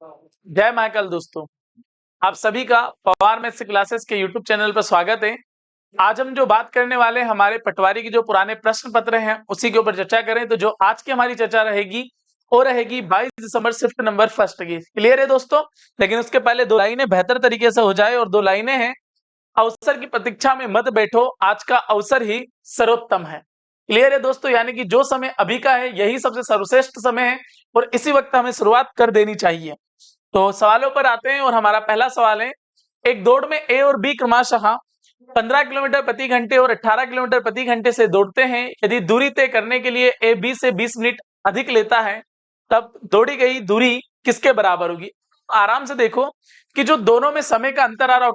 जय महाकाल दोस्तों, आप सभी का पवार मैथ्स क्लासेस के यूट्यूब चैनल पर स्वागत है। आज हम जो बात करने वाले हैं हमारे पटवारी के जो पुराने प्रश्न पत्र हैं उसी के ऊपर चर्चा करें। तो जो आज की हमारी चर्चा रहेगी वो रहेगी 22 दिसंबर शिफ्ट नंबर फर्स्ट की। क्लियर है दोस्तों? लेकिन उसके पहले दो लाइनें बेहतर तरीके से हो जाए और दो लाइनें हैं, अवसर की प्रतीक्षा में मत बैठो, आज का अवसर ही सर्वोत्तम है। क्लियर है दोस्तों? यानी कि जो समय अभी का है यही सबसे सर्वश्रेष्ठ समय है और इसी वक्त हमें शुरुआत कर देनी चाहिए। तो सवालों पर आते हैं और हमारा पहला सवाल है, एक दौड़ में ए और बी क्रमशः 15 किलोमीटर प्रति घंटे और 18 किलोमीटर प्रति घंटे से दौड़ते हैं। यदि दूरी तय करने के लिए ए बी से 20 मिनट अधिक लेता है तब दौड़ी गई दूरी किसके बराबर होगी? आराम से देखो कि जो दोनों में समय का अंतर आ रहा हो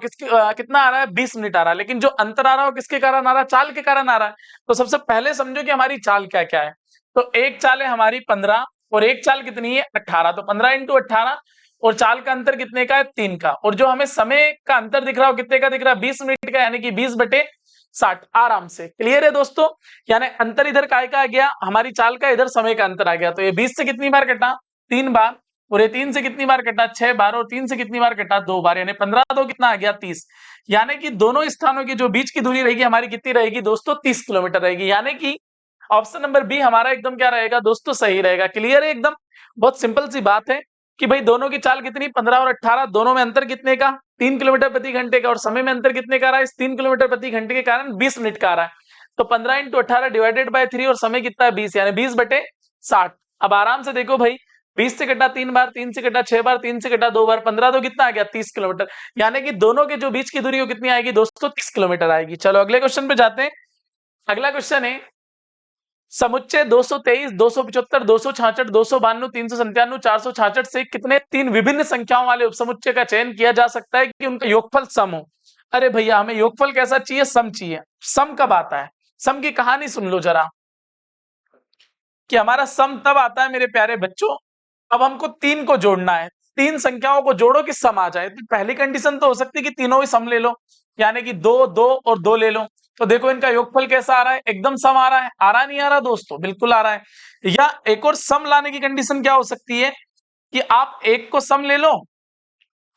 कितना आ रहा है? 20 मिनट आ रहा है। लेकिन जो अंतर आ रहा हो किसके कारण आ रहा है? चाल के कारण आ रहा है। तो सबसे पहले समझो कि हमारी चाल क्या क्या है। तो एक चाल है हमारी 15 और एक चाल कितनी है? 18। तो 15 इंटू 18 और चाल का अंतर कितने का है? 3 का। और जो हमें समय का अंतर दिख रहा हो कितने का दिख रहा है? 20 मिनट का, यानी कि 20/60 आराम से। क्लियर है दोस्तों? यानी अंतर इधर काय का आ गया? हमारी चाल का, इधर समय का अंतर आ गया। तो ये 20 से कितनी बार कटा? 3 बार। और ये 3 से कितनी बार कटा? 6 बार। और 3 से कितनी बार कटा? 2 बार। यानी 15 तो कितना आ गया? 30। यानी कि दोनों स्थानों की जो बीच की दूरी रहेगी हमारी कितनी रहेगी दोस्तों? 30 किलोमीटर रहेगी। यानी कि ऑप्शन नंबर बी हमारा एकदम क्या रहेगा दोस्तों? सही रहेगा। क्लियर है एकदम? बहुत सिंपल सी बात है कि भाई दोनों की चाल कितनी? 15 और 18, दोनों में अंतर कितने का? 3 किलोमीटर प्रति घंटे का। और समय में अंतर कितने का आ रहा है? इस 3 किलोमीटर प्रति घंटे के कारण 20 मिनट का आ रहा है। तो 15 इंटू 18 डिवाइडेड बाय 3 और समय कितना है? 20, यानी 20/60। अब आराम से देखो भाई, 20 से कटा 3 बार, 3 से कटा 6 बार, 3 से कटा 2 बार, 15 तो कितना आ गया? 30 किलोमीटर। यानी कि दोनों के जो बीच की दूरी वो कितनी आएगी दोस्तों? 30 किलोमीटर आएगी। चलो अगले क्वेश्चन पे जाते हैं। अगला क्वेश्चन है, समुच्चय 223, 275, 266, 292, 397, 466 से कितने तीन विभिन्न संख्याओं वाले उपसमुच्चय का चयन किया जा सकता है कि उनका योगफल सम हो? अरे भैया हमें योगफल कैसा चाहिए? सम चाहिए। सम कब आता है? सम की कहानी सुन लो जरा, कि हमारा सम तब आता है मेरे प्यारे बच्चों, अब हमको 3 को जोड़ना है। 3 संख्याओं को जोड़ो कि सम आ जाए। तो पहली कंडीशन तो हो सकती है कि तीनों ही सम ले लो, यानी कि 2, 2 और 2 ले लो। तो देखो इनका योगफल कैसा आ रहा है? एकदम सम आ रहा है। आ रहा नहीं आ रहा दोस्तों? बिल्कुल आ रहा है। या एक और सम लाने की कंडीशन क्या हो सकती है कि आप एक को सम ले लो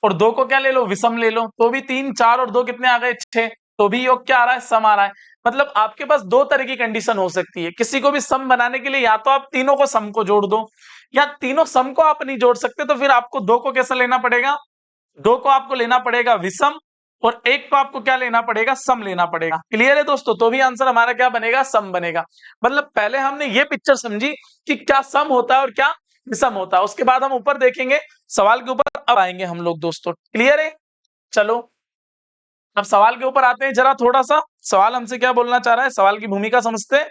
और 2 को क्या ले लो? विषम ले लो। तो भी 3, 4 और 2 कितने आ गए? 6। तो भी योग क्या आ रहा है? सम आ रहा है। मतलब आपके पास दो तरह की कंडीशन हो सकती है। किसी को भी सम बनाने के लिए या तो आप तीनों को सम को जोड़ दो, या तीनों सम को आप नहीं जोड़ सकते तो फिर आपको 2 को कैसा लेना पड़ेगा? 2 को आपको लेना पड़ेगा विषम, और एक को आपको क्या लेना पड़ेगा? सम लेना पड़ेगा। क्लियर है दोस्तों? तो भी आंसर हमारा क्या बनेगा? सम बनेगा। मतलब पहले हमने ये पिक्चर समझी कि क्या सम होता है और क्या विषम होता है। उसके बाद हम ऊपर देखेंगे, सवाल के ऊपर अब आएंगे हम लोग दोस्तों। क्लियर है? चलो अब सवाल के ऊपर आते हैं। जरा थोड़ा सा सवाल हमसे क्या बोलना चाह रहा है, सवाल की भूमिका समझते हैं।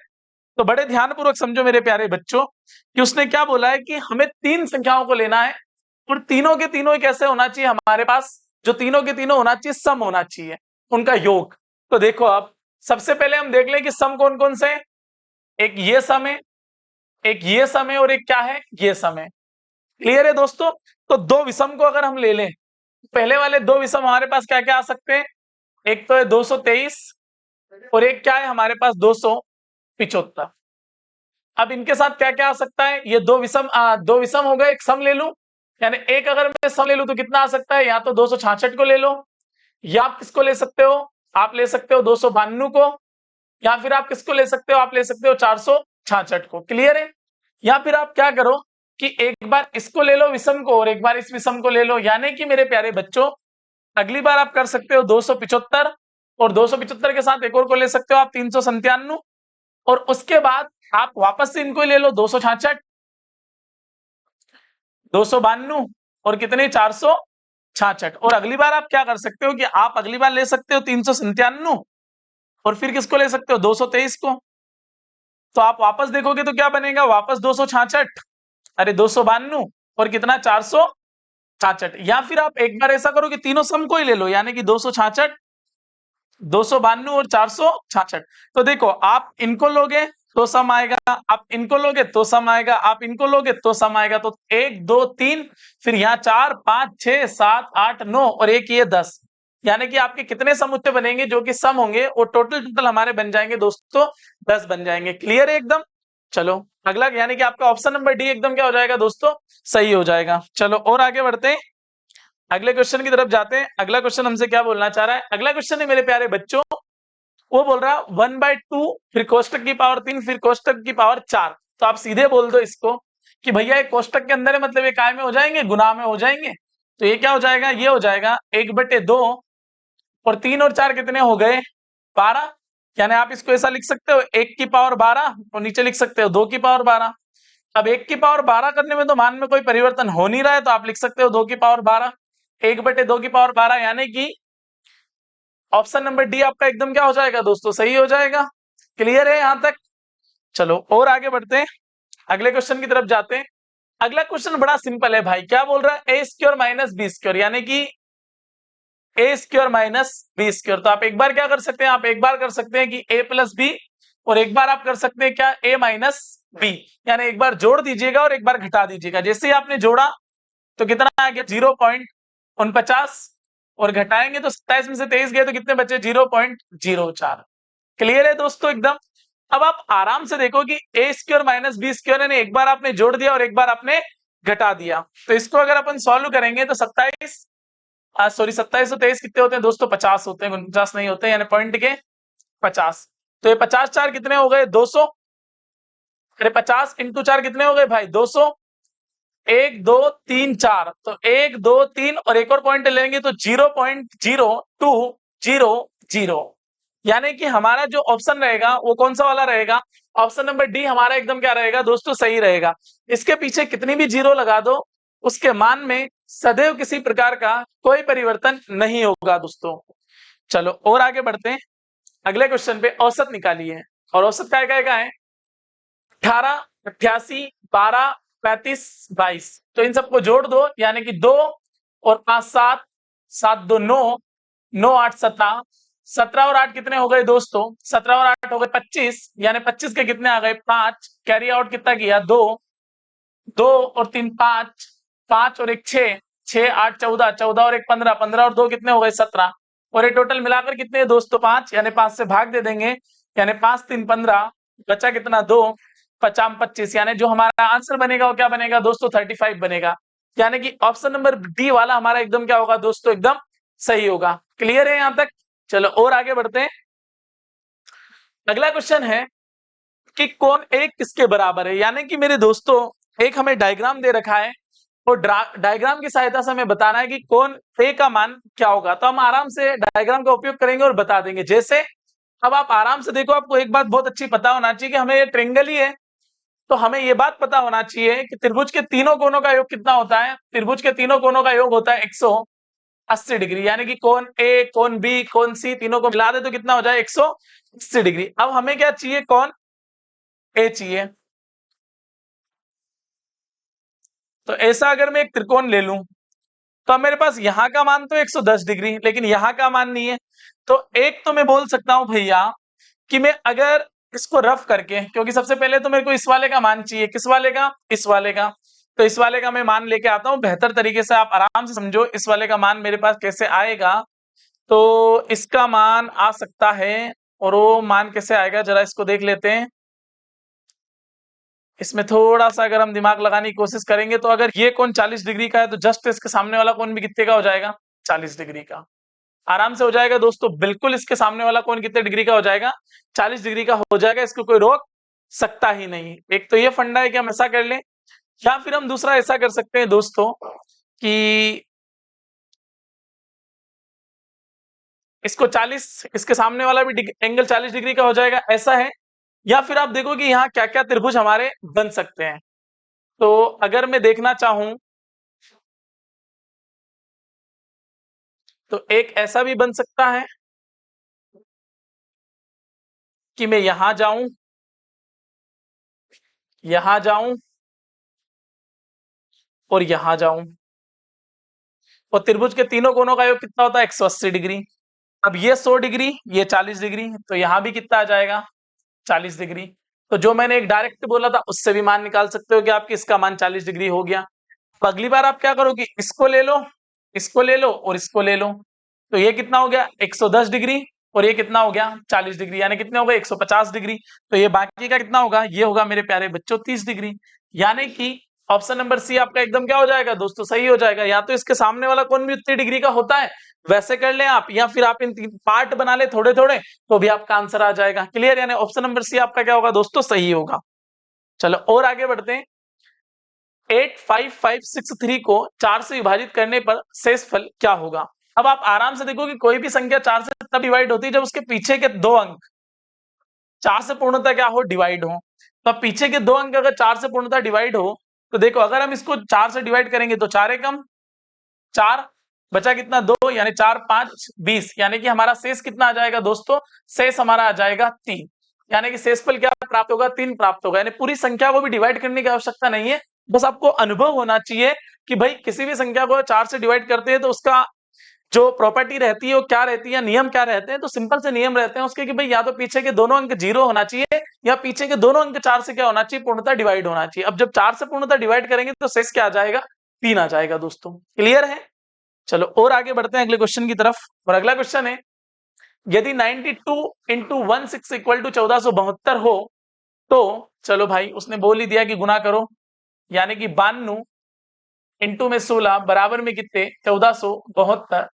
तो बड़े ध्यानपूर्वक समझो मेरे प्यारे बच्चों, कि उसने क्या बोला है कि हमें 3 संख्याओं को लेना है और तीनों के तीनों ही कैसे होना चाहिए हमारे पास? जो तीनों के तीनों होना चाहिए, सम होना चाहिए उनका योग। तो देखो अब सबसे पहले हम देख लें कि सम कौन कौन से हैं। एक ये सम है, एक ये सम है और एक क्या है? ये सम है। क्लियर है दोस्तों? तो दो विषम को अगर हम ले लें, पहले वाले दो विषम हमारे पास क्या क्या आ सकते हैं? एक तो है 223 और एक क्या है हमारे पास? 275। अब इनके साथ क्या क्या आ सकता है? ये दो विषम हो गए, एक सम ले लूं, यानी एक अगर मैं सम ले लूं तो कितना आ सकता है? या तो 266 को ले लो, या आप किसको ले सकते हो? आप ले सकते हो 292 को, या फिर आप किसको ले सकते हो? आप ले सकते हो 466 को। क्लियर है? या फिर आप क्या करो कि एक बार इसको ले लो विषम को और एक बार इस विषम को ले लो। यानी कि मेरे प्यारे बच्चों, अगली बार आप कर सकते हो 275, और 275 के साथ एक और को ले सकते हो आप 397, और उसके बाद आप वापस से इनको ले लो 266, 292 और कितने? 466। और अगली बार आप क्या कर सकते हो कि आप अगली बार ले सकते हो 397 और फिर किसको ले सकते हो? 223 को। तो आप वापस देखोगे तो क्या बनेगा? वापस 266, अरे 292 और कितना? 466। या फिर आप एक बार ऐसा करो कि तीनों सम को ही ले लो, यानी कि 266, 292 और 466। तो देखो आप इनको लोगे तो सम आएगा, आप इनको लोगे तो सम आएगा, आप इनको लोगे तो सम आएगा। तो 1 2 3, फिर यहाँ 4 5 6 7 8 9 और एक ये 10। यानी कि आपके कितने समुच्चय बनेंगे जो कि सम होंगे? और टोटल हमारे बन जाएंगे दोस्तों 10 बन जाएंगे। क्लियर है एकदम? चलो अगला, यानी कि आपका ऑप्शन नंबर डी एकदम क्या हो जाएगा दोस्तों, सही हो जाएगा। चलो और आगे बढ़ते हैं, अगले क्वेश्चन की तरफ जाते हैं। अगला क्वेश्चन हमसे क्या बोलना चाह रहा है, अगला क्वेश्चन है मेरे प्यारे बच्चों, वो बोल रहा है 1/2 फिर कोष्टक की पावर 3 फिर कोष्टक की पावर 4। तो आप सीधे बोल दो इसको कि भैया एक कोष्टक के अंदर है, मतलब ये काय में हो जाएंगे, गुना में हो जाएंगे। तो ये क्या हो जाएगा, ये हो जाएगा 1/2 और 3 और 4 कितने हो गए, 12। यानी आप इसको ऐसा लिख सकते हो 1 की पावर 12 और नीचे लिख सकते हो 2 की पावर 12। अब 1 की पावर 12 करने में तो मान में कोई परिवर्तन हो नहीं रहा है, तो आप लिख सकते हो 2 की पावर 12, 1/2 की पावर 12, यानी कि ऑप्शन नंबर डी आपका एकदम क्या हो जाएगा दोस्तों, सही हो जाएगा। क्लियर है यहां तक। चलो और आगे बढ़ते हैं, अगले क्वेश्चन की तरफ जाते हैं। अगला क्वेश्चन बड़ा सिंपल है भाई, क्या बोल रहा है, ए स्क्वायर माइनस बी स्क्वायर, यानी कि ए स्क्वायर माइनस बी स्क्वायर। तो आप एक बार क्या कर सकते हैं, आप एक बार कर सकते हैं कि ए प्लस बी, और एक बार आप कर सकते हैं क्या, ए माइनस बी, यानी एक बार जोड़ दीजिएगा और एक बार घटा दीजिएगा। जैसे ही आपने जोड़ा तो कितना आ गया, 0.49, और घटाएंगे तो 27 में से 23 गए तो कितने बचे, 0.04। क्लियर है दोस्तों एकदम। अब आप आराम से देखो कि ए स्क्वायर माइनस बी स्क्वायर, यानी एक बार आपने जोड़ दिया और एक बार आपने घटा दिया। तो इसको अगर अपन सॉल्व करेंगे तो 27 और 23 कितने होते हैं दोस्तों, 50 होते हैं, 49 नहीं होते, यानी पॉइंट के 50। तो ये 50 4 कितने हो गए, 200। अरे 50 इंटू 4 कितने हो गए भाई, 200। 1 2 3 4, तो 1 2 3 और एक और पॉइंट लेंगे तो 0.0200, यानी कि हमारा जो ऑप्शन रहेगा वो कौन सा वाला रहेगा, ऑप्शन नंबर डी हमारा एकदम क्या रहेगा दोस्तों, सही रहेगा। इसके पीछे कितनी भी जीरो लगा दो, उसके मान में सदैव किसी प्रकार का कोई परिवर्तन नहीं होगा दोस्तों। चलो और आगे बढ़ते हैं, अगले क्वेश्चन पे औसत निकालिए, और औसत क्या है, 18 88 12 35 22। तो इन सबको जोड़ दो, यानी कि 2 और 5 7, 7 2 9, 9 8 17, 17 और 8 कितने हो गए दोस्तों, 17 और 8 हो गए 25, यानी 25 के कितने आ गए, 5। कैरी आउट कितना किया, 2, 2 और 3 5, 5 और 1 6, 6 8 14, 14 और 1 15, 15 और 2 कितने हो गए, 17। और ये टोटल मिलाकर कितने हैं दोस्तों, 5, यानी 5 से भाग दे देंगे, यानी 5 3 15, बचा कितना, 2, 50 25, यानी जो हमारा आंसर बनेगा वो क्या बनेगा दोस्तों, 35 बनेगा। यानी कि ऑप्शन नंबर डी वाला हमारा एकदम क्या होगा दोस्तों, एकदम सही होगा। क्लियर है यहां तक। चलो और आगे बढ़ते हैं, अगला क्वेश्चन है कि कोण एक किसके बराबर है, यानी कि मेरे दोस्तों एक हमें डायग्राम दे रखा है और डायग्राम की सहायता से हमें बताना है कि कोण ए का मान क्या होगा। तो हम आराम से डायग्राम का उपयोग करेंगे और बता देंगे। जैसे अब आप आराम से देखो, आपको एक बात बहुत अच्छी पता होना चाहिए कि हमें ये ट्रेंगल ही है, तो हमें ये बात पता होना चाहिए कि त्रिभुज के तीनों कोणों का योग कितना होता है, त्रिभुज के तीनों कोणों का योग होता है 180 डिग्री, यानी कि कोण ए, कोण बी, कोण सी, तीनों को मिला दे तो कितना हो जाए, 180 डिग्री। अब हमें क्या चाहिए, कोण ए चाहिए। तो ऐसा अगर मैं एक त्रिकोण ले लूं, तो अब मेरे पास यहाँ का मान तो 110 डिग्री, लेकिन यहाँ का मान नहीं है। तो एक तो मैं बोल सकता हूं भैया कि मैं अगर इसको रफ करके, क्योंकि सबसे पहले तो मेरे को इस वाले का मान चाहिए, किस वाले का, इस वाले का। तो इस वाले का मैं मान लेके आता हूं बेहतर तरीके से, आप आराम से समझो इस वाले का मान मेरे पास कैसे आएगा। तो इसका मान आ सकता है, और वो मान कैसे आएगा जरा इसको देख लेते हैं। इसमें थोड़ा सा अगर हम दिमाग लगाने की कोशिश करेंगे, तो अगर ये कोण 40 डिग्री का है तो जस्ट इसके सामने वाला कोण भी कितने का हो जाएगा, 40 डिग्री का। आराम से हो जाएगा दोस्तों, बिल्कुल इसके सामने वाला कोण कितने डिग्री का हो जाएगा, 40 डिग्री का हो जाएगा, इसको कोई रोक सकता ही नहीं। एक तो ये फंडा है कि हम ऐसा कर लें, या फिर हम दूसरा ऐसा कर सकते हैं दोस्तों कि इसको 40, इसके सामने वाला भी एंगल 40 डिग्री का हो जाएगा, ऐसा है। या फिर आप देखो कि यहाँ क्या क्या त्रिभुज हमारे बन सकते हैं। तो अगर मैं देखना चाहूं तो एक ऐसा भी बन सकता है कि मैं यहां जाऊं, यहां जाऊं और यहां जाऊं, और त्रिभुज के तीनों कोणों का योग कितना होता है, 180 डिग्री। अब ये 100 डिग्री, ये 40 डिग्री, तो यहां भी कितना आ जाएगा, 40 डिग्री। तो जो मैंने एक डायरेक्ट बोला था उससे भी मान निकाल सकते हो कि आपकी इसका मान 40 डिग्री हो गया। अब अगली बार आप क्या करोगे, इसको ले लो, इसको ले लो और इसको ले लो, तो ये कितना हो गया, 110 डिग्री और ये कितना हो गया 40 डिग्री, यानी कितने हो गए 150 डिग्री। तो ये बाकी का कितना होगा, ये होगा मेरे प्यारे बच्चों 30 डिग्री। यानी कि ऑप्शन नंबर सी आपका एकदम क्या हो जाएगा दोस्तों, सही हो जाएगा। या तो इसके सामने वाला कोण भी उतनी डिग्री का होता है, वैसे कर लें आप, या फिर आप इन तीन पार्ट बना ले थोड़े थोड़े, तो भी आपका आंसर आ जाएगा। क्लियर, यानी ऑप्शन नंबर सी आपका क्या होगा दोस्तों, सही होगा। चलो और आगे बढ़ते हैं। 85563 को 4 से विभाजित करने पर शेषफल क्या होगा। अब आप आराम से देखो कि कोई भी संख्या 4 से तब डिवाइड होती है जब उसके पीछे के 2 अंक 4 से पूर्णतः क्या हो, डिवाइड हो। तो अब पीछे के 2 अंक अगर 4 से पूर्णतः डिवाइड हो, तो देखो अगर हम इसको 4 से डिवाइड करेंगे तो 4 एकम 4, बचा कितना 2, यानी 4 5 20, यानी कि हमारा शेष कितना आ जाएगा दोस्तों, शेष हमारा आ जाएगा 3। यानी कि शेषफल क्या प्राप्त होगा, 3 प्राप्त होगा। यानी पूरी संख्या को भी डिवाइड करने की आवश्यकता नहीं है, बस आपको अनुभव होना चाहिए कि भाई किसी भी संख्या को 4 से डिवाइड करते हैं तो उसका जो प्रॉपर्टी रहती है वो क्या रहती है, नियम क्या रहते हैं। तो सिंपल से नियम रहते हैं उसके कि भाई या तो पीछे के दोनों अंक 0 होना चाहिए, या पीछे के दोनों अंक 4 से क्या होना चाहिए, पूर्णतः डिवाइड होना चाहिए। अब जब 4 से पूर्णतः डिवाइड करेंगे तो शेष क्या आ जाएगा, 3 आ जाएगा दोस्तों। क्लियर है। चलो और आगे बढ़ते हैं अगले क्वेश्चन की तरफ। और अगला क्वेश्चन है, यदि 92 इंटू 16 इक्वल टू 1472 हो, तो चलो भाई उसने बोल ही दिया कि गुना करो, यानी कि 92 इंटू में 16 बराबर में कितने 1472।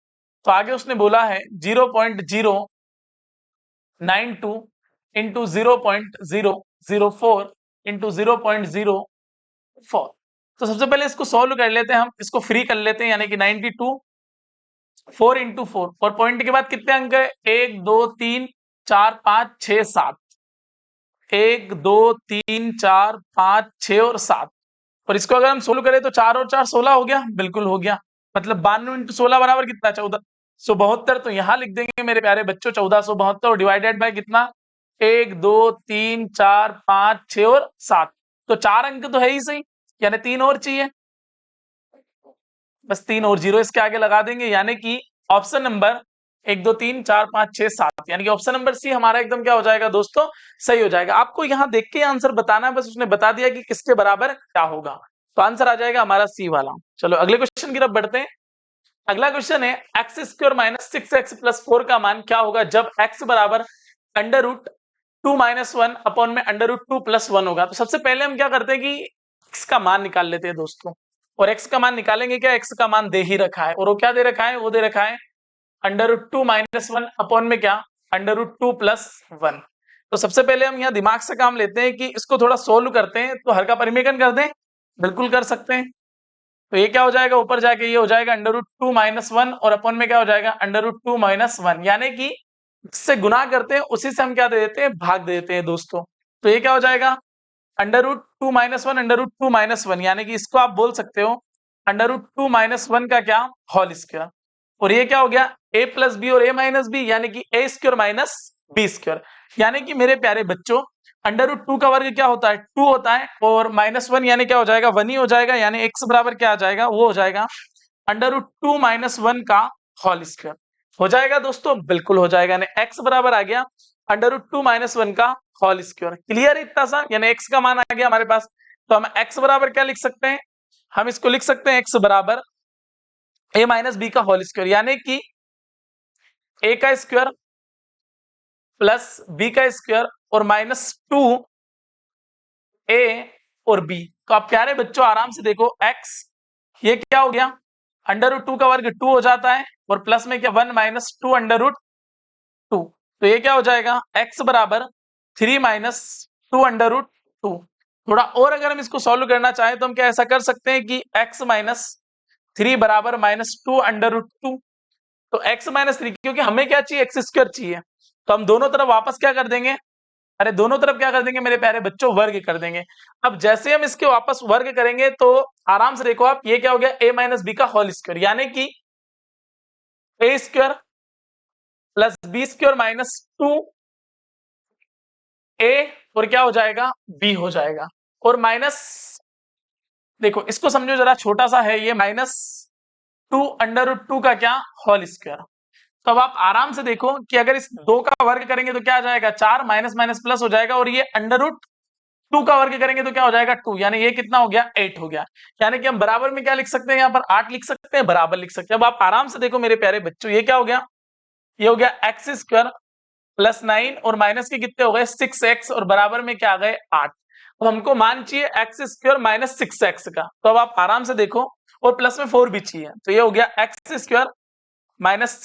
तो आगे उसने बोला है 0.092 इंटू 0.004 इंटू 0.04। तो सबसे पहले इसको सॉल्व कर लेते हैं, हम इसको फ्री कर लेते हैं, यानी कि 92 4 इंटू 4, और पॉइंट के बाद कितने अंक है 1 2 3 4 5 6 7, 1 2 3 4 5 6 और 7। और इसको अगर हम सोल्व करें तो 4 और 4 16 हो गया, बिल्कुल हो गया। मतलब 92 इंटू 16 बराबर कितना 1472। तो यहां लिख देंगे मेरे प्यारे बच्चों 1472 डिवाइडेड बाय कितना 1 2 3 4 5 6 और 7। तो 4 अंक तो है ही सही, यानी 3 और चाहिए, बस 3 और 0 इसके आगे लगा देंगे, यानी कि ऑप्शन नंबर 1 2 3 4 5 6 7, यानी कि ऑप्शन नंबर सी हमारा एकदम क्या हो जाएगा दोस्तों, सही हो जाएगा। आपको यहां देख के आंसर बताना है, बस उसने बता दिया कि किसके बराबर क्या होगा, तो आंसर आ जाएगा हमारा सी वाला। चलो अगले क्वेश्चन की तरफ बढ़ते हैं। अगला क्वेश्चन है x square minus 6x plus 4 का मान क्या होगा जब x बराबर अंडर रूट 2 माइनस 1 अपॉन में अंडर रूट 2 प्लस 1 होगा। तो सबसे पहले हम क्या करते हैं कि x का मान निकाल लेते हैं दोस्तों, और x का मान निकालेंगे क्या, x का मान दे ही रखा है, और वो क्या दे रखा है, वो दे रखा है अंडर रूट 2 माइनस 1 अपॉन में क्या अंडर रूट 2 प्लस 1। तो सबसे पहले हम यहाँ दिमाग से काम लेते हैं कि इसको थोड़ा सोल्व करते हैं, तो हर का परिमेयन कर दें, बिल्कुल कर सकते हैं। तो ये क्या हो जाएगा, ऊपर जाके ये हो जाएगा अंडर रूट 2 माइनस 1, और अपॉन में क्या हो जाएगा अंडर रूट 2 माइनस 1, यानी कि इससे गुना करते हैं उसी से हम क्या दे देते हैं, भाग दे देते हैं दोस्तों। तो ये क्या हो जाएगा under root 2 minus 1 under root 2 minus 1, यानी कि इसको आप बोल सकते हो अंडर रूट 2 माइनस 1 का क्या होल स्क्वायर। और ये क्या हो गया a प्लस बी और a माइनस बी, यानी कि a square minus B square. यानी कि मेरे प्यारे बच्चों अंडर रूट 2 का वर्ग क्या होता है 2 होता है, और माइनस 1 यानी क्या हो जाएगा 1 ही हो जाएगा, यानी x बराबर क्या आ जाएगा, वो हो जाएगा अंडर रूट 2 माइनस 1 का होल स्क्वायर। हो जाएगा दोस्तों, बिल्कुल हो जाएगा, यानी x बराबर आ गया अंडर रूट 2 माइनस 1 का होल स्क्वायर। क्लियर है इतना सा, यानी x का मान आ गया हमारे पास। तो हम x बराबर क्या लिख सकते हैं, हम इसको लिख सकते हैं x बराबर a माइनस बी का होल स्क्वायर, यानी कि a का स्क्वायर प्लस b का स्क्वायर और माइनस 2 a और b। तो आप प्यारे बच्चों आराम से देखो x ये क्या हो गया अंडर रूट 2 का वर्ग 2 हो जाता है, और प्लस में क्या 1 माइनस 2 अंडर रूट 2। तो ये क्या हो जाएगा x बराबर 3 माइनस 2 अंडर रूट 2। थोड़ा और अगर हम इसको सॉल्व करना चाहें तो हम क्या ऐसा कर सकते हैं कि x माइनस 3 बराबर माइनस 2 अंडर रूट 2। तो x माइनस 3, क्योंकि हमें क्या चाहिए एक्स स्क्वायर चाहिए, तो हम दोनों तरफ वापस क्या कर देंगे, अरे दोनों तरफ क्या कर देंगे मेरे प्यारे बच्चों, वर्ग कर देंगे। अब जैसे हम इसके वापस वर्ग करेंगे तो आराम से देखो आप, ये क्या हो गया a माइनस बी का होल स्क्वायर, यानी कि a square plus B square minus 2 a, और क्या हो जाएगा b हो जाएगा, और माइनस देखो इसको समझो जरा, छोटा सा है ये माइनस 2 अंडर रूट 2 का क्या होल स्क्वायर। तो अब आप आराम से देखो कि अगर इस 2 का वर्ग करेंगे तो क्या आ जाएगा 4, माइनस माइनस प्लस हो जाएगा, और ये अंडर रूट 2 का वर्ग करेंगे तो क्या हो जाएगा 2, यानी ये कितना हो गया 8 हो गया। यानी कि हम बराबर में क्या लिख सकते हैं, यहाँ पर 8 लिख सकते हैं, बराबर लिख सकते हैं। अब आप आराम से देखो मेरे प्यारे बच्चों, ये क्या हो गया, ये हो गया एक्स स्क्वायर +9 और माइनस के कितने हो गए 6x और बराबर में क्या आ गए 8। अब हमको मान चाहिए x² माइनस 6x का, तो अब आप आराम से देखो, और प्लस में 4 भी चाहिए, तो ये हो गया x² माइनस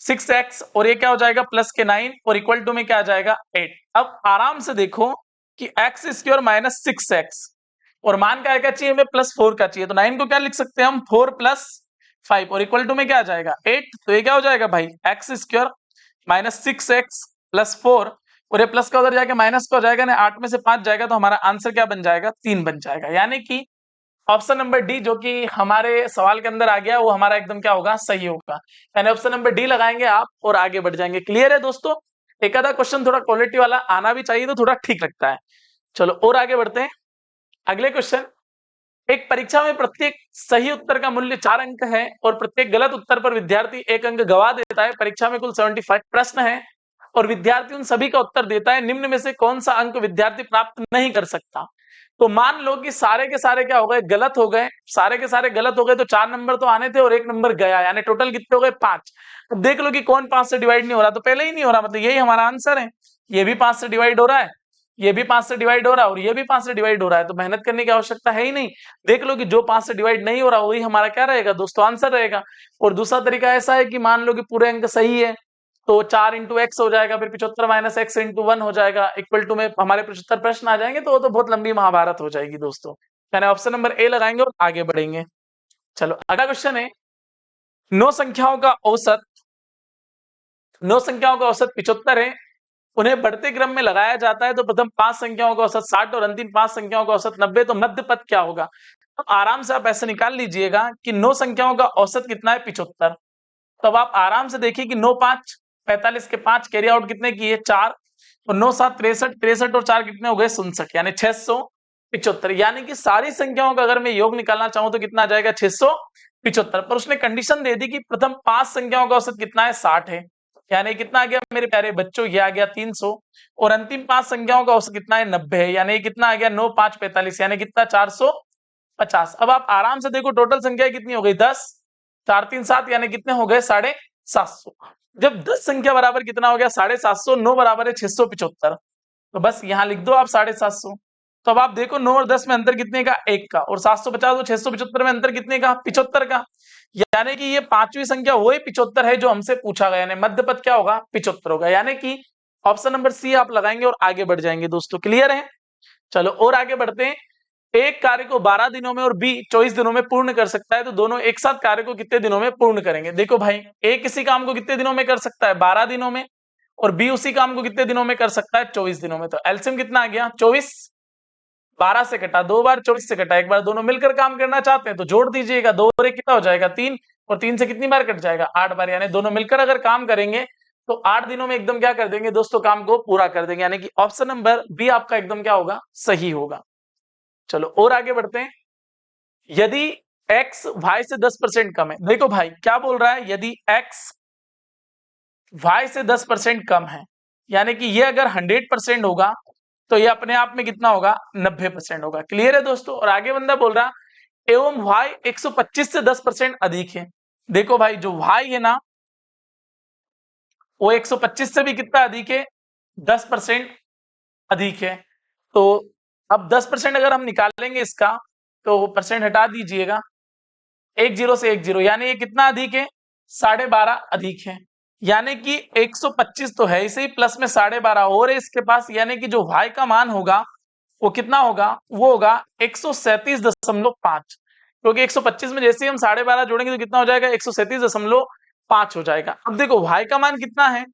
6x और ये क्या हो जाएगा प्लस के 9 और इक्वल टू में क्या आ जाएगा 8। अब आराम से देखो कि x² माइनस 6x और मान का क्या चाहिए हमें +4 का चाहिए, तो 9 को क्या लिख सकते हैं हम 4 + 5 और इक्वल टू में क्या आ जाएगा 8। तो ये क्या हो जाएगा भाई x² माइनस 6x + 4 और ये प्लस का उधर जाके माइनस का हो जाएगा ना, 8 में से 5 जाएगा तो हमारा आंसर क्या बन जाएगा 3 बन जाएगा। यानी कि ऑप्शन नंबर डी जो कि हमारे सवाल के अंदर आ गया वो हमारा एकदम क्या होगा सही होगा। यानी ऑप्शन नंबर डी लगाएंगे आप और आगे बढ़ जाएंगे। क्लियर है दोस्तों, एक आधा क्वेश्चन थोड़ा क्वालिटी वाला आना भी चाहिए तो थोड़ा ठीक लगता है। चलो और आगे बढ़ते हैं। अगले क्वेश्चन, एक परीक्षा में प्रत्येक सही उत्तर का मूल्य 4 अंक है और प्रत्येक गलत उत्तर पर विद्यार्थी 1 अंक गवा देता है। परीक्षा में कुल 75 प्रश्न है और विद्यार्थी उन सभी का उत्तर देता है। निम्न में से कौन सा अंक विद्यार्थी प्राप्त नहीं कर सकता? तो मान लो कि सारे के सारे क्या हो गए गलत हो गए, सारे के सारे गलत हो गए, तो 4 नंबर तो आने थे और 1 नंबर गया, यानी टोटल कितने हो गए 5। अब देख लो कि कौन 5 से डिवाइड नहीं हो रहा, तो पहले ही नहीं हो रहा, मतलब यही हमारा आंसर है। ये भी 5 से डिवाइड हो रहा है, ये भी 5 से डिवाइड हो रहा है और ये भी 5 से डिवाइड हो रहा है, तो मेहनत करने की आवश्यकता है ही नहीं। देख लो कि जो 5 से डिवाइड नहीं हो रहा वही हमारा क्या रहेगा दोस्तों आंसर रहेगा। और दूसरा तरीका ऐसा है कि मान लो कि पूरे अंक सही है तो 4 × x हो जाएगा, फिर 75 माइनस x × 1 हो जाएगा, इक्वल टू में हमारे 75 प्रश्न आ जाएंगे, तो वो तो बहुत लंबी महाभारत हो जाएगी दोस्तों। यानी ऑप्शन नंबर ए लगाएंगे और आगे बढ़ेंगे। चलो अगला क्वेश्चन है, 9 संख्याओं का औसत 75 है, उन्हें बढ़ते क्रम में लगाया जाता है तो प्रथम 5 संख्याओं का औसत 60 और अंतिम 5 संख्याओं का औसत 90, तो मध्य पद क्या होगा? तो आराम से आप ऐसे निकाल लीजिएगा कि 9 संख्याओं का औसत कितना है 75। तब आप आराम से देखिए कि 9 5 45 के 5 कैरी आउट कितने किए 4 और 9 7 63 63 और 4 कितने हो गए 67, यानी 675। यानी कि सारी संख्याओं का अगर मैं योग निकालना चाहूं तो कितना आ जाएगा 675। पर उसने कंडीशन दे दी कि प्रथम 5 संख्याओं का औसत कितना है 60 है, यानी कितना आ गया मेरे प्यारे बच्चों ये आ गया 300 और अंतिम 5 संख्याओं का औसत कितना है 90 है, यानी कितना आ गया 9 5 45, यानी कितना 450। अब आप आराम से देखो टोटल संख्या कितनी हो गई 10 4 3 7, यानी कितने हो गए 750। जब 10 संख्या बराबर कितना हो गया 750, 9 बराबर है 675, तो बस यहां लिख दो आप 750। तो अब आप देखो 9 और 10 में अंतर कितने का 1 का, और 750 और 675 में अंतर कितने का 75 का, यानी कि ये पांचवी संख्या वही 75 है जो हमसे पूछा गया, यानी मध्य पद क्या होगा 75 होगा। यानी कि ऑप्शन नंबर सी आप लगाएंगे और आगे बढ़ जाएंगे दोस्तों। क्लियर है, चलो और आगे बढ़ते हैं। एक कार्य को 12 दिनों में और बी 24 दिनों में पूर्ण कर सकता है, तो दोनों एक साथ कार्य को कितने दिनों में पूर्ण करेंगे? देखो भाई ए किसी काम को कितने दिनों में कर सकता है 12 दिनों में, और बी उसी काम को कितने दिनों में कर सकता है 24 दिनों में। तो एलसीएम कितना आ गया 24, 12 से कटा 2 बार, 24 से कटा 1 बार, दोनों मिलकर काम करना चाहते हैं तो जोड़ दीजिएगा, 2 और 1 कितना हो जाएगा 3, और 3 से कितनी बार कट जाएगा 8 बार, यानी दोनों मिलकर अगर काम करेंगे तो 8 दिनों में एकदम क्या कर देंगे दोस्तों काम को पूरा कर देंगे, यानी कि ऑप्शन नंबर बी आपका एकदम क्या होगा सही होगा। चलो और आगे बढ़ते हैं। यदि x y से 10% कम है, देखो भाई क्या बोल रहा है, यदि x y से 10% कम है, यानी कि ये अगर 100% होगा तो ये अपने आप में कितना होगा 90% होगा। क्लियर है दोस्तों, और आगे बंदा बोल रहा एवं y 125 से 10% अधिक है। देखो भाई जो y है ना वो 125 से भी कितना अधिक है 10% अधिक है। तो अब 10% अगर हम निकालेंगे इसका तो परसेंट हटा दीजिएगा, 1 0 से 1 0, यानी ये कितना अधिक है 12.5 अधिक है, यानी कि 125 तो है इसे प्लस में 12.5 और है इसके पास, यानी कि जो y का मान होगा वो कितना होगा, वो होगा 137.5, क्योंकि 125 में जैसे ही हम 12.5 जोड़ेंगे तो कितना हो जाएगा 137.5 हो जाएगा। अब देखो y का मान कितना है,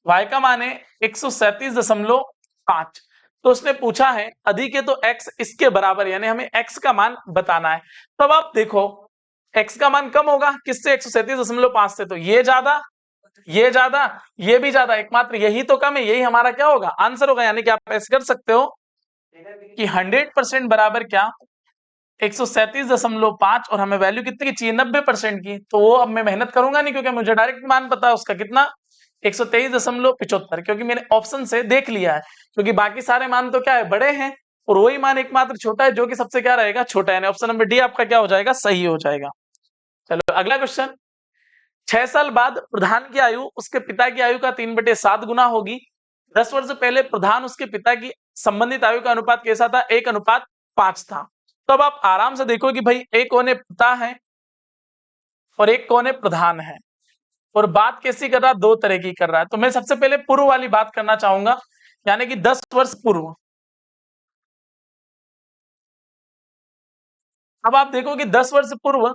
y का मान है 137.5, तो उसने पूछा है अधिक है तो x इसके बराबर, यानी हमें x का मान बताना है। तब आप देखो x का मान कम होगा किससे 137.5 से, तो ये ज्यादा ये भी ज्यादा, एकमात्र यही तो कम है, यही हमारा क्या होगा आंसर होगा। यानी कि आप ऐसे कर सकते हो कि 100% बराबर क्या 137.5 और हमें वैल्यू कितनी की चाहिए 90% की, तो वो अब मैं मेहनत करूंगा नहीं क्योंकि मुझे डायरेक्ट मान पता है उसका कितना 123.75, क्योंकि मैंने ऑप्शन से देख लिया है, क्योंकि बाकी सारे मान तो क्या है बड़े हैं और वही मान एकमात्र छोटा है जो कि सबसे क्या रहेगा छोटा है, ऑप्शन नंबर डी आपका क्या हो जाएगा सही हो जाएगा। चलो अगला क्वेश्चन, 6 साल बाद प्रधान की आयु उसके पिता की आयु का 3/7 गुना होगी। 10 वर्ष पहले प्रधान उसके पिता की संबंधित आयु का अनुपात कैसा था? 1:5 था। तो अब आप आराम से देखो कि भाई एक कौन है? पिता है और एक कौन है? प्रधान है। और बात कैसी कर रहा? 2 तरह की कर रहा है। तो मैं सबसे पहले पूर्व वाली बात करना चाहूंगा, यानी कि 10 वर्ष पूर्व। अब आप देखो कि 10 वर्ष पूर्व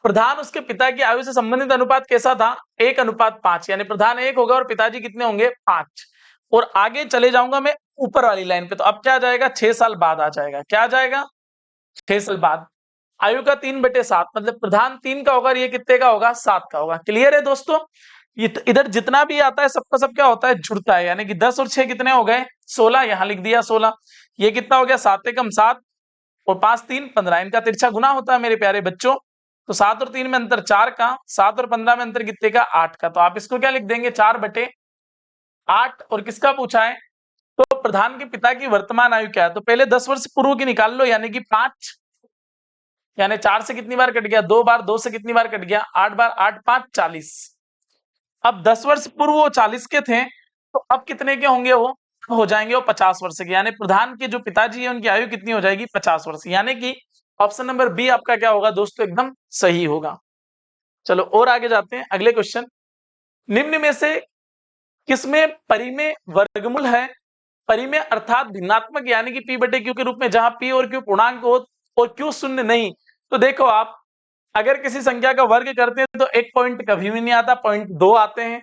प्रधान उसके पिता की आयु से संबंधित अनुपात कैसा था? 1:5, यानी प्रधान 1 होगा और पिताजी कितने होंगे? 5। और आगे चले जाऊंगा मैं ऊपर वाली लाइन पे, तो अब क्या आ जाएगा? 6 साल बाद आ जाएगा। क्या आ जाएगा? 6 साल बाद। आयु का 3/7, मतलब प्रधान 3 का होगा और ये कितने का होगा? 7 का होगा। क्लियर है दोस्तों? इधर जितना भी आता है सबका सब क्या होता है? जुड़ता है, यानी कि 10 और 6 कितने हो गए? 16। यहां लिख दिया 16। ये कितना हो गया? 7 एकम 7 और 5 3 15। इनका तिरछा गुना होता है मेरे प्यारे बच्चों। तो 7 और 3 में अंतर 4 का, 7 और 15 में अंतर कितने का? 8 का। तो आप इसको क्या लिख देंगे? 4/8। और किसका पूछा है? तो प्रधान के पिता की वर्तमान आयु क्या है? तो पहले 10 वर्ष पूर्व की निकाल लो, यानी कि 5, यानी 4 से कितनी बार कट गया? 2 बार। 2 से कितनी बार कट गया? 8 बार। 8 5 40। अब 10 वर्ष पूर्व वो 40 के थे, तो अब कितने के होंगे वो? हो जाएंगे वो 50 वर्ष के, यानी प्रधान के जो पिताजी है उनकी आयु कितनी हो जाएगी? 50 वर्ष। यानी कि ऑप्शन नंबर बी आपका क्या होगा दोस्तों? एकदम सही होगा। चलो और आगे जाते हैं, अगले क्वेश्चन। निम्न में से किसमें परिमेय वर्गमूल है? परिमेय अर्थात भिन्नात्मक, यानी कि p/q के रूप में, जहां p और q पूर्णांक हो और q शून्य नहीं। तो देखो आप अगर किसी संख्या का वर्ग करते हैं तो 1 पॉइंट कभी भी नहीं आता, 0.2 आते हैं।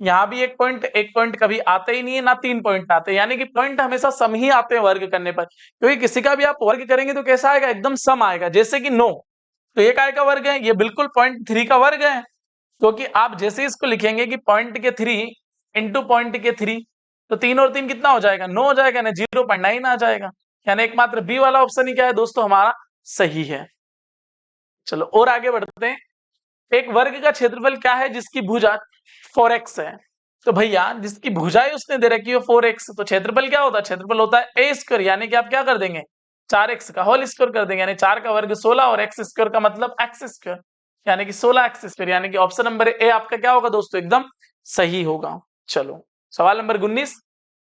यहाँ भी 1 पॉइंट कभी आते ही नहीं है, ना 3 पॉइंट आते हैं, यानी कि पॉइंट हमेशा सम ही आते हैं वर्ग करने पर। क्योंकि किसी का भी आप वर्ग करेंगे तो कैसा आएगा? एकदम सम आएगा। जैसे कि 9, तो ये काय का वर्ग है? ये बिल्कुल 0.3 का वर्ग है। क्योंकि आप जैसे इसको लिखेंगे कि पॉइंट के 3 इंटू पॉइंट के 3, तो 3 और 3 कितना हो जाएगा? 9 हो जाएगा ना, 0.9 आ जाएगा। यानी एकमात्र बी वाला ऑप्शन ही क्या है दोस्तों? हमारा सही है। चलो और आगे बढ़ते हैं। एक वर्ग का क्षेत्रफल क्या है जिसकी भुजा 4x है? तो भैया जिसकी भुजाएं उसने दे रखी है 4x, तो क्षेत्रफल क्या होता है? क्षेत्रफल होता है a स्क्वायर, यानी कि आप क्या कर देंगे? 4x का होल स्क्वायर कर देंगे, यानी 4 का वर्ग 16 और x स्क्वायर का मतलब x स्क्वायर, यानी कि 16x स्क्वायर। यानी कि ऑप्शन नंबर ए आपका क्या होगा दोस्तों? एकदम सही होगा। चलो सवाल नंबर 19।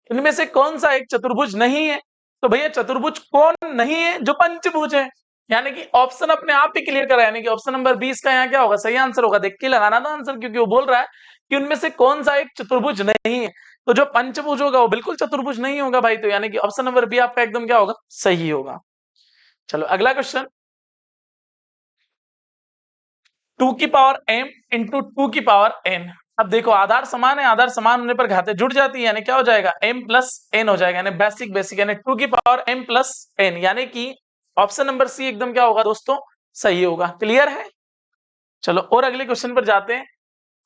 इनमें से कौन सा एक चतुर्भुज नहीं है? तो भैया चतुर्भुज कौन नहीं है? जो पंचभुज है। यानी कि ऑप्शन अपने आप ही क्लियर करा, यानी कि ऑप्शन नंबर 20 का यहाँ क्या होगा? सही आंसर होगा। देख के लगाना था आंसर, क्योंकि वो बोल रहा है कि उनमें से कौन सा एक चतुर्भुज नहीं है। तो जो पंचभुज होगा वो बिल्कुल चतुर्भुज नहीं होगा भाई। तो यानी कि ऑप्शन नंबर बी आपका एकदम क्या होगा? सही होगा। चलो अगला क्वेश्चन। 2 की पावर m इंटू 2 की पावर n। अब देखो आधार समान है, आधार समान होने पर घातें जुड़ जाती है, यानी क्या हो जाएगा? m प्लस n हो जाएगा, यानी बेसिक बेसिक, यानी 2 की पावर m प्लस n, यानी कि ऑप्शन नंबर सी एकदम क्या होगा दोस्तों? सही होगा। क्लियर है? चलो और अगले क्वेश्चन पर जाते हैं।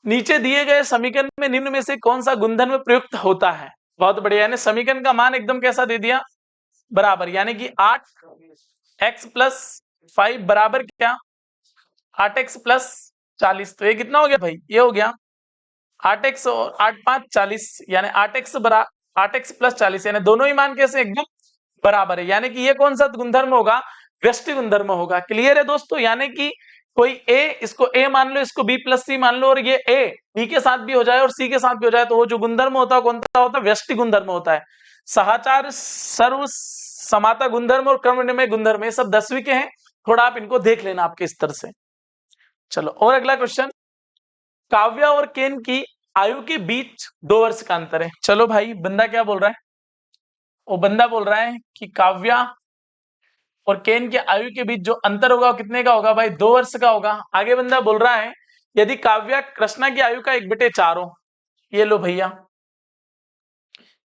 नीचे दिए गए समीकरण में निम्न में से कौन सा गुणधर्म प्रयुक्त होता है? बहुत बढ़िया, यानी समीकरण का मान एकदम कैसा दे दिया? बराबर, यानी कि 8x प्लस 5 बराबर क्या? 8x plus 40। तो ये कितना हो गया भाई? ये हो गया 8x और 8 5 40, यानी 8x प्लस 40, यानी दोनों ही मान कैसे? एकदम बराबर है। यानी कि ये कौन सा गुणधर्म होगा? व्यष्टि गुणधर्म होगा। क्लियर है दोस्तों? यानी कि कोई a, इसको a मान लो, इसको b प्लस सी मान लो, और ये a b के साथ भी हो जाए और c के साथ भी हो जाए, तो वो जो गुणधर्म होता है कौन सा होता है? व्यष्टि गुणधर्म होता है। सहाचार, सर्व समाता गुणधर्म और क्रमनिर्णय गुणधर्म, ये सब 10वीं के हैं। थोड़ा आप इनको देख लेना आपके स्तर से। चलो और अगला क्वेश्चन। काव्या और केन की आयु के बीच 2 वर्ष का अंतर है। चलो भाई बंदा क्या बोल रहा है? वो बंदा बोल रहा है कि काव्या और केन की आयु के बीच जो अंतर होगा वो कितने का होगा भाई? 2 वर्ष का होगा। आगे बंदा बोल रहा है यदि काव्या कृष्णा की आयु का 1/4 हो। ये लो भैया,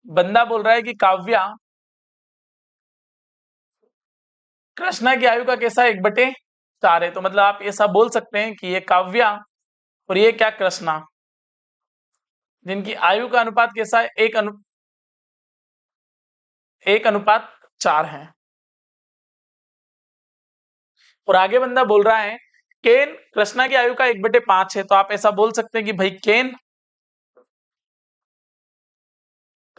बंदा बोल रहा है कि काव्या कृष्णा की आयु का कैसा? 1/4 है। तो मतलब आप ऐसा बोल सकते हैं कि ये काव्या और ये क्या? कृष्णा, जिनकी आयु का अनुपात कैसा है? 1:4 है। और आगे बंदा बोल रहा है केन कृष्णा की आयु का 1/5 है। तो आप ऐसा बोल सकते हैं कि भाई केन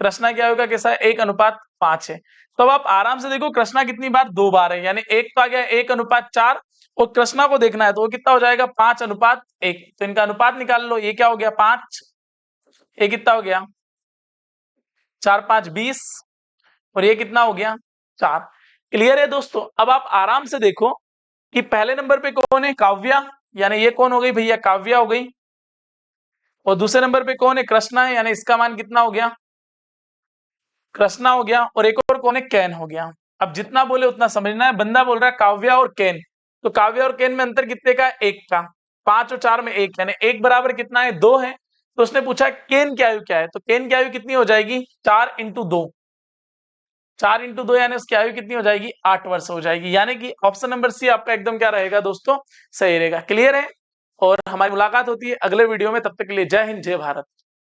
कृष्णा की आयु का कैसा है? 1:5 है। तो अब आप आराम से देखो कृष्णा कितनी बार? 2 बार है, यानी एक तो आ गया 1:4 और कृष्णा को देखना है तो वो कितना हो जाएगा 5:1। तो इनका अनुपात निकाल लो, ये क्या हो गया 5, ये कितना हो गया 4 5 20 और ये कितना हो गया 4। क्लियर है दोस्तों। अब आप आराम से देखो कि पहले नंबर पे कौन है, काव्या, यानी ये कौन हो गई भैया, काव्या हो गई। और दूसरे नंबर पे कौन है, कृष्णा है, यानी इसका मान कितना हो गया, कृष्णा हो गया। और एक और कौन है, कैन हो गया। अब जितना बोले उतना समझना है। बंदा बोल रहा है काव्या और कैन, तो काव्या और कैन में अंतर कितने का है, 1 का। 5 और 4 में 1, यानी 1 बराबर कितना है, 2 है। तो उसने पूछा केन की आयु क्या है, तो केन की आयु कितनी हो जाएगी, 4 × 2। 4 × 2 यानी उसकी आयु कितनी हो जाएगी, 8 वर्ष हो जाएगी। यानी कि ऑप्शन नंबर सी आपका एकदम क्या रहेगा दोस्तों, सही रहेगा। क्लियर है। और हमारी मुलाकात होती है अगले वीडियो में, तब तक के लिए जय हिंद जय भारत।